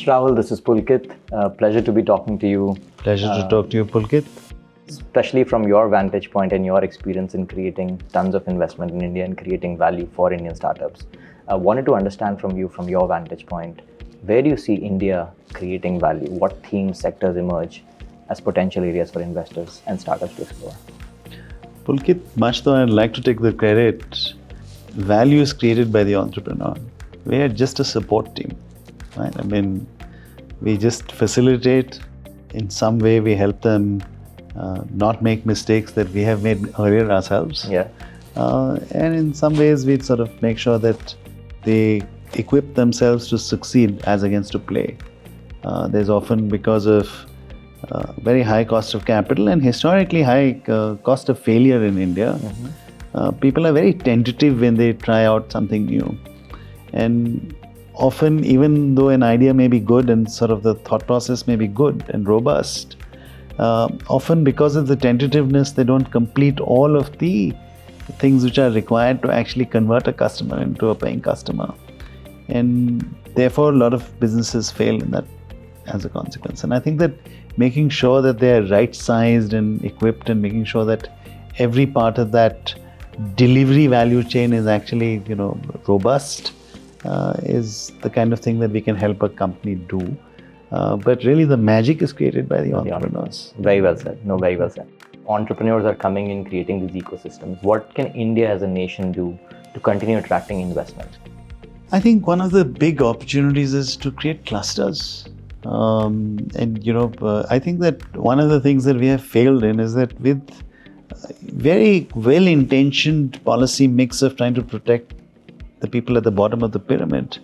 Rahul. This is Pulkit. Pleasure to be talking to you. Pleasure to talk to you, Pulkit. Especially from your vantage point and your experience in creating tons of investment in India and creating value for Indian startups. I wanted to understand from you, from your vantage point, where do you see India creating value? What themes, sectors emerge as potential areas for investors and startups to explore? Pulkit, much though I'd like to take the credit, value is created by the entrepreneur. We are just a support team, right? I mean, we just facilitate. In some way, we help them not make mistakes that we have made earlier ourselves. Yeah. And in some ways, we sort of make sure that they equip themselves to succeed as against to play. There's often, because of very high cost of capital and historically high cost of failure in India, people are very tentative when they try out something new. And often, even though an idea may be good and sort of the thought process may be good and robust, often because of the tentativeness, they don't complete all of the things which are required to actually convert a customer into a paying customer. And therefore, a lot of businesses fail in that as a consequence. And I think that making sure that they are right-sized and equipped and making sure that every part of that delivery value chain is actually, robust is the kind of thing that we can help a company do. But really the magic is created by the entrepreneurs. Very well said. No, very well said. Entrepreneurs are coming in, creating these ecosystems. What can India as a nation do to continue attracting investment? I think one of the big opportunities is to create clusters. I think that one of the things that we have failed in is that with very well-intentioned policy mix of trying to protect the people at the bottom of the pyramid,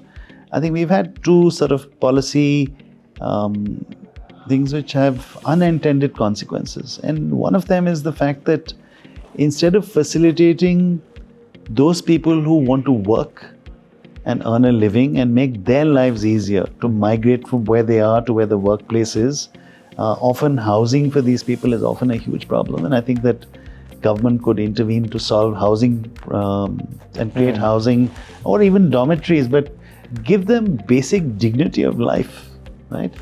I think we've had two sort of policy things which have unintended consequences. And one of them is the fact that instead of facilitating those people who want to work and earn a living and make their lives easier to migrate from where they are to where the workplace is, often housing for these people is often a huge problem. And I think that government could intervene to solve housing and create housing or even dormitories, but give them basic dignity of life, right?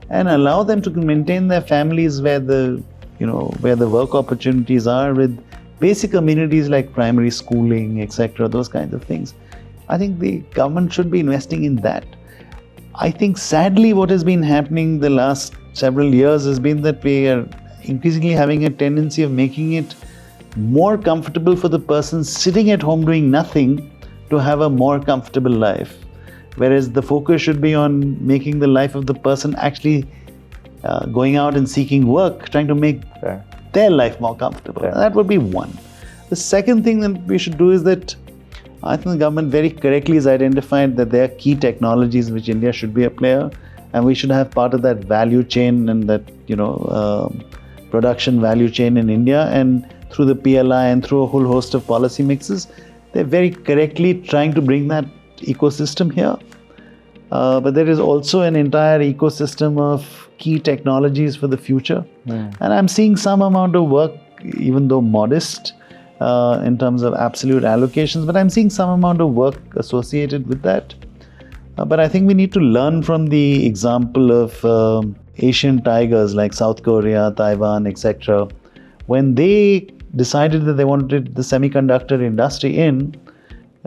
And allow them to maintain their families where the work opportunities are, with basic amenities like primary schooling, etc., those kinds of things. I think the government should be investing in that. I think sadly what has been happening the last several years has been that we are increasingly having a tendency of making it more comfortable for the person sitting at home doing nothing to have a more comfortable life. Whereas the focus should be on making the life of the person actually going out and seeking work, trying to make their life more comfortable. That would be one. The second thing that we should do is that I think the government very correctly has identified that there are key technologies in which India should be a player, and we should have part of that value chain and that production value chain in India. And through the PLI and through a whole host of policy mixes, they're very correctly trying to bring that ecosystem here. But there is also an entire ecosystem of key technologies for the future. And I'm seeing some amount of work, even though modest, in terms of absolute allocations, but I'm seeing some amount of work associated with that. But I think we need to learn from the example of Asian tigers like South Korea, Taiwan, etc. When they decided that they wanted the semiconductor industry in,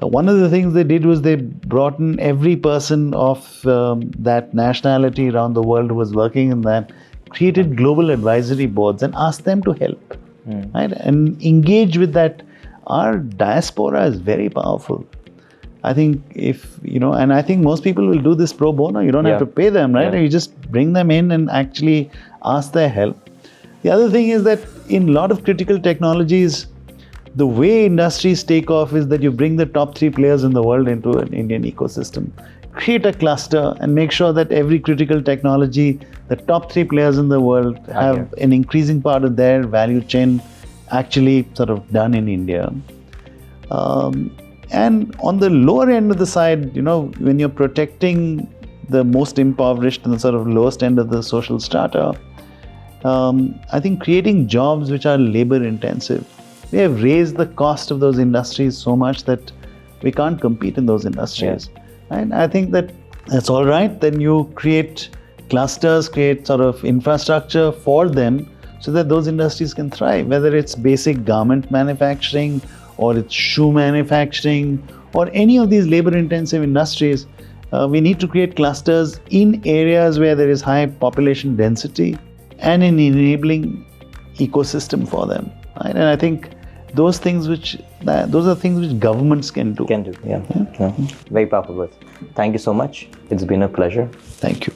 one of the things they did was they brought in every person of that nationality around the world who was working in that, created global advisory boards and asked them to help. Right? And engage with that. Our diaspora is very powerful. I think and I think most people will do this pro bono. You don't have to pay them, right? You just bring them in and actually ask their help. The other thing is that in a lot of critical technologies, the way industries take off is that you bring the top 3 players in the world into an Indian ecosystem. Create a cluster and make sure that every critical technology, the top 3 players in the world have an increasing part of their value chain actually sort of done in India. And on the lower end of the side, when you're protecting the most impoverished and the sort of lowest end of the social strata, I think creating jobs which are labor intensive. We have raised the cost of those industries so much that we can't compete in those industries. And I think that That's all right. Then you create clusters, create sort of infrastructure for them so that those industries can thrive, whether it's basic garment manufacturing or it's shoe manufacturing or any of these labor-intensive industries. We need to create clusters in areas where there is high population density and an enabling ecosystem for them. Right? And I think those are things which governments can do. Yeah. Very powerful words. Thank you so much. It's been a pleasure. Thank you.